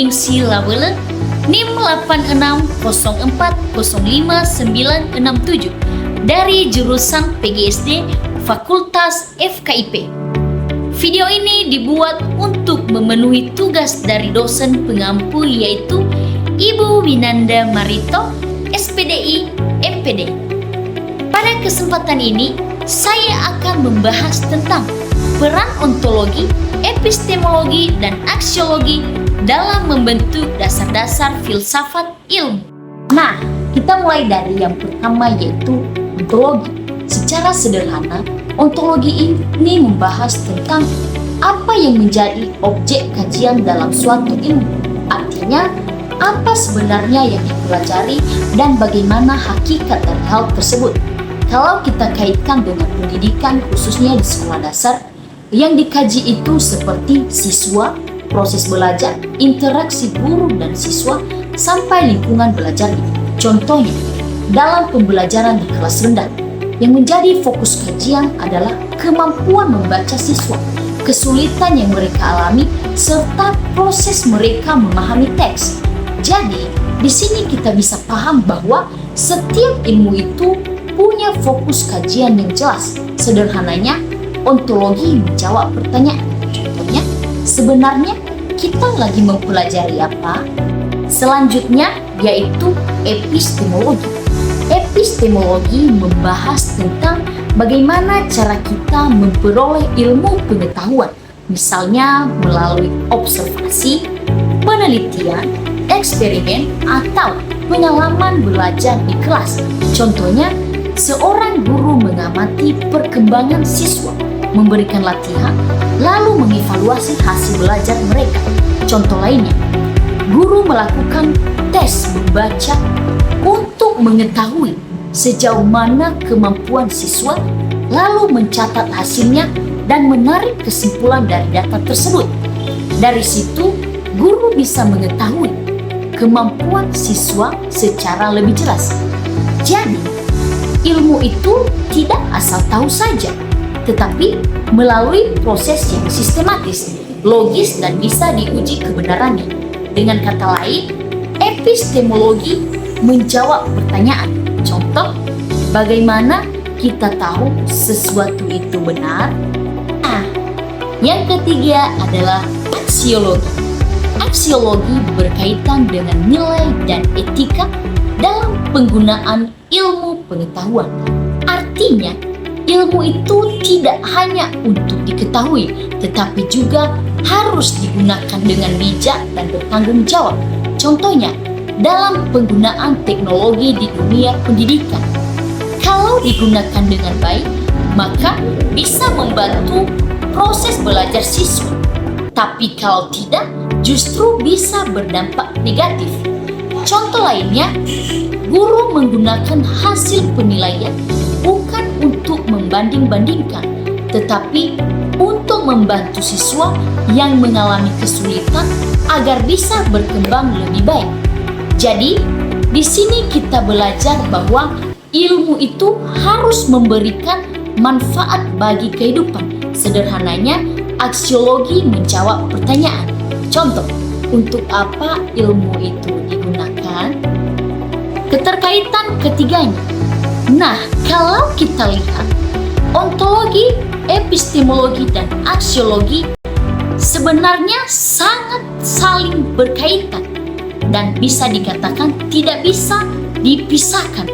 Ningsi Lawele NIM 86040597 dari jurusan PGSD Fakultas FKIP. Video ini dibuat untuk memenuhi tugas dari dosen pengampu yaitu Ibu Winanda Marito, SPDI MPD. Pada kesempatan ini, saya akan membahas tentang peran ontologi, epistemologi, dan aksiologi dalam membentuk dasar-dasar filsafat ilmu. Nah, kita mulai dari yang pertama yaitu ontologi. Secara sederhana, ontologi ini membahas tentang apa yang menjadi objek kajian dalam suatu ilmu. Artinya, apa sebenarnya yang dipelajari dan bagaimana hakikat dari hal tersebut. Kalau kita kaitkan dengan pendidikan khususnya di sekolah dasar, yang dikaji itu seperti siswa, proses belajar, interaksi guru dan siswa, sampai lingkungan belajarnya. Contohnya, dalam pembelajaran di kelas rendah, yang menjadi fokus kajian adalah kemampuan membaca siswa, kesulitan yang mereka alami, serta proses mereka memahami teks. Jadi, di sini kita bisa paham bahwa setiap ilmu itu punya fokus kajian yang jelas. Sederhananya, ontologi menjawab pertanyaan. Contohnya, sebenarnya kita lagi mempelajari apa? Selanjutnya yaitu epistemologi. Epistemologi membahas tentang bagaimana cara kita memperoleh ilmu pengetahuan, misalnya melalui observasi, penelitian, eksperimen, atau pengalaman belajar di kelas. Contohnya, seorang guru mengamati perkembangan siswa, memberikan latihan, lalu mengevaluasi hasil belajar mereka. Contoh lainnya, guru melakukan tes membaca untuk mengetahui sejauh mana kemampuan siswa, lalu mencatat hasilnya dan menarik kesimpulan dari data tersebut. Dari situ, guru bisa mengetahui kemampuan siswa secara lebih jelas. Jadi, ilmu itu tidak asal tahu saja, tetapi melalui proses yang sistematis, logis, dan bisa diuji kebenarannya. Dengan kata lain, epistemologi menjawab pertanyaan. Contoh, bagaimana kita tahu sesuatu itu benar? Nah, yang ketiga adalah aksiologi. Aksiologi berkaitan dengan nilai dan etika dalam penggunaan ilmu pengetahuan. Artinya, ilmu itu tidak hanya untuk diketahui, tetapi juga harus digunakan dengan bijak dan bertanggung jawab. Contohnya, dalam penggunaan teknologi di dunia pendidikan. Kalau digunakan dengan baik, maka bisa membantu proses belajar siswa. Tapi kalau tidak, justru bisa berdampak negatif. Contoh lainnya, guru menggunakan hasil penilaian bukan untuk membanding-bandingkan, tetapi untuk membantu siswa yang mengalami kesulitan agar bisa berkembang lebih baik. Jadi, di sini kita belajar bahwa ilmu itu harus memberikan manfaat bagi kehidupan. Sederhananya, aksiologi menjawab pertanyaan. Contoh, untuk apa ilmu itu digunakan? Keterkaitan ketiganya. Nah, kalau kita lihat, ontologi, epistemologi, dan aksiologi sebenarnya sangat saling berkaitan dan bisa dikatakan tidak bisa dipisahkan.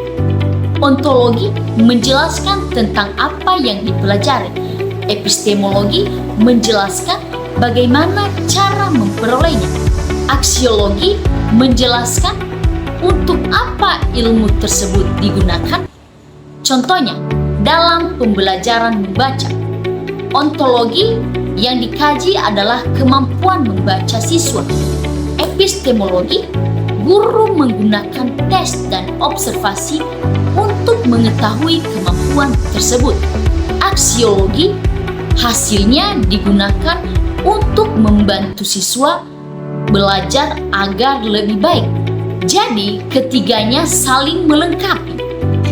Ontologi menjelaskan tentang apa yang dipelajari. Epistemologi menjelaskan bagaimana cara memperolehnya. Aksiologi menjelaskan untuk apa ilmu tersebut digunakan. Contohnya, dalam pembelajaran membaca, ontologi yang dikaji adalah kemampuan membaca siswa. Epistemologi, guru menggunakan tes dan observasi untuk mengetahui kemampuan tersebut. Aksiologi, hasilnya digunakan untuk membantu siswa belajar agar lebih baik. Jadi, ketiganya saling melengkapi.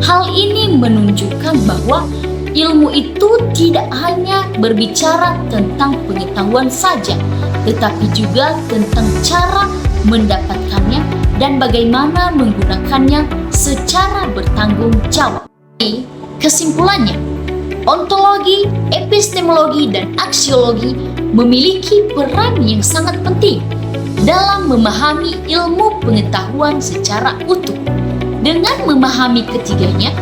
Hal ini menunjukkan bahwa ilmu itu tidak hanya berbicara tentang pengetahuan saja, tetapi juga tentang cara mendapatkannya, dan bagaimana menggunakannya secara bertanggung jawab. Kesimpulannya, ontologi, epistemologi, dan aksiologi memiliki peran yang sangat penting dalam memahami ilmu pengetahuan secara utuh. Dengan memahami ketiganya,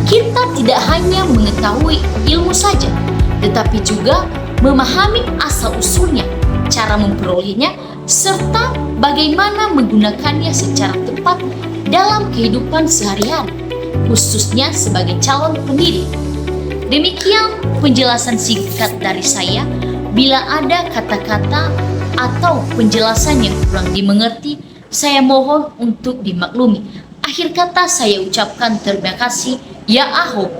kita tidak hanya mengetahui ilmu saja, tetapi juga memahami asal-usulnya, cara memperolehnya, serta bagaimana menggunakannya secara tepat dalam kehidupan sehari-hari, khususnya sebagai calon pendidik. Demikian penjelasan singkat dari saya. Bila ada kata-kata atau penjelasan yang kurang dimengerti, saya mohon untuk dimaklumi. Akhir kata saya ucapkan terima kasih. Ya Ahok.